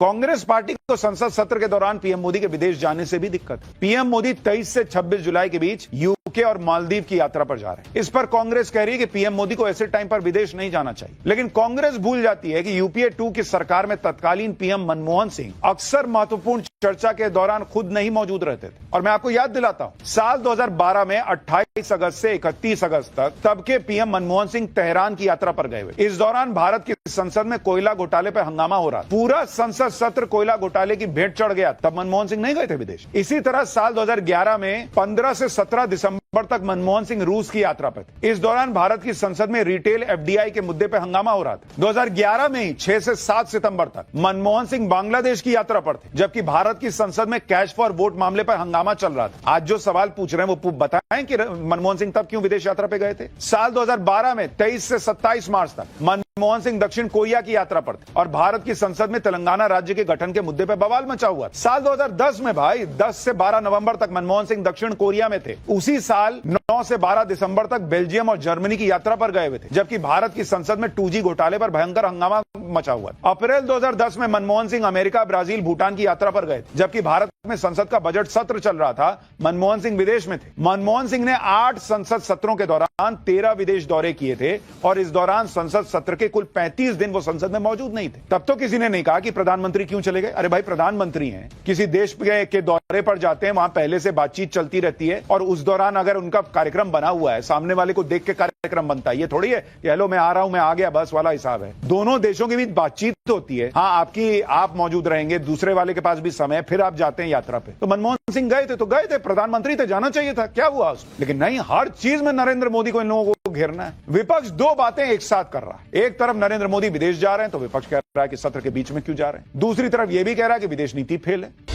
Congress party को संसद सत्र के दौरान पीएम मोदी के विदेश जाने से भी दिक्कत है। पीएम मोदी 23 से 26 जुलाई के बीच यूके और मालदीव की यात्रा पर जा रहे हैं। इस पर कांग्रेस कह रही है कि पीएम मोदी को ऐसे टाइम पर विदेश नहीं जाना चाहिए, लेकिन कांग्रेस भूल जाती है कि यूपीए 2 की सरकार में तत्कालीन पीएम मनमोहन सिंह अक्सर महत्वपूर्ण चर्चा के दौरान खुद नहीं मौजूद रहते थे। और मैं आपको याद दिलाता हूं, साल 2012 में 28 अगस्त से 31 अगस्त तक तब के पीएम मनमोहन सिंह तेहरान की यात्रा पर गए हुए। इस दौरान भारत की संसद में कोयला घोटाले पर हंगामा हो रहा, पूरा संसद सत्र कोयला घोटाले की भेंट चढ़ गया। तब मनमोहन सिंह नहीं गए थे विदेश। इसी तरह साल 2011 में 15 से 17 दिसंबर तक मनमोहन सिंह रूस की यात्रा पर थे। इस दौरान भारत की संसद में रिटेल एफडीआई के मुद्दे पर हंगामा हो रहा था। 2011 में ही 6 से 7 सितंबर तक मनमोहन सिंह बांग्लादेश की यात्रा पर थे, जबकि भारत की संसद में कैश फॉर वोट मामले पर हंगामा चल रहा था। आज जो सवाल पूछ रहे हैं वो बताएं कि मनमोहन सिंह तब क्यों विदेश यात्रा पे गए थे। साल 2012 में 23 से 27 मार्च तक मनमोहन सिंह दक्षिण कोरिया की यात्रा पर थे और भारत की संसद में तेलंगाना राज्य के गठन के मुद्दे पर बवाल मचा हुआ। साल 2010 में भाई 10 से 12 नवंबर तक मनमोहन सिंह दक्षिण कोरिया में थे। उसी साल 9 से 12 दिसंबर तक बेल्जियम और जर्मनी की यात्रा पर गए हुए थे, जबकि भारत की संसद में 2G घोटाले पर भयंकर हंगामा मचा हुआ। अप्रैल 2010 में मनमोहन सिंह अमेरिका, ब्राजील, भूटान की यात्रा पर गए, जबकि भारत में संसद का बजट सत्र चल रहा था। मनमोहन सिंह विदेश में थे। मनमोहन सिंह ने 8 संसद सत्रों के दौरान 13 विदेश दौरे किए थे और इस दौरान संसद सत्र के कुल 35 दिन वो संसद में मौजूद नहीं थे। तब तो किसी ने नहीं कहा कि प्रधानमंत्री क्यों चले गए। अरे भाई, प्रधानमंत्री हैं, किसी देश के दौरे पर जाते हैं, वहां पहले से बातचीत चलती रहती है और उस दौरान अगर उनका कार्यक्रम बना हुआ है, सामने वाले को देख के कार्यक्रम बनता है। ये थोड़ी है हेलो मैं आ रहा हूं, मैं आ गया, बस वाला हिसाब है। दोनों देशों के बीच बातचीत होती है। हाँ, आप मौजूद रहेंगे, दूसरे वाले के पास भी समय, फिर आप जाते हैं यात्रा पे। तो मनमोहन सिंह गए थे तो गए थे, प्रधानमंत्री थे, जाना चाहिए था, क्या हुआ उसमें। लेकिन नहीं, हर चीज में नरेंद्र मोदी को इन लोगों को घेरना है। विपक्ष दो बातें एक साथ कर रहा है। एक तरफ नरेंद्र मोदी विदेश जा रहे हैं तो विपक्ष कह रहा है कि सत्र के बीच में क्यों जा रहे हैं। दूसरी तरफ यह भी कह रहा है कि विदेश नीति फेल है।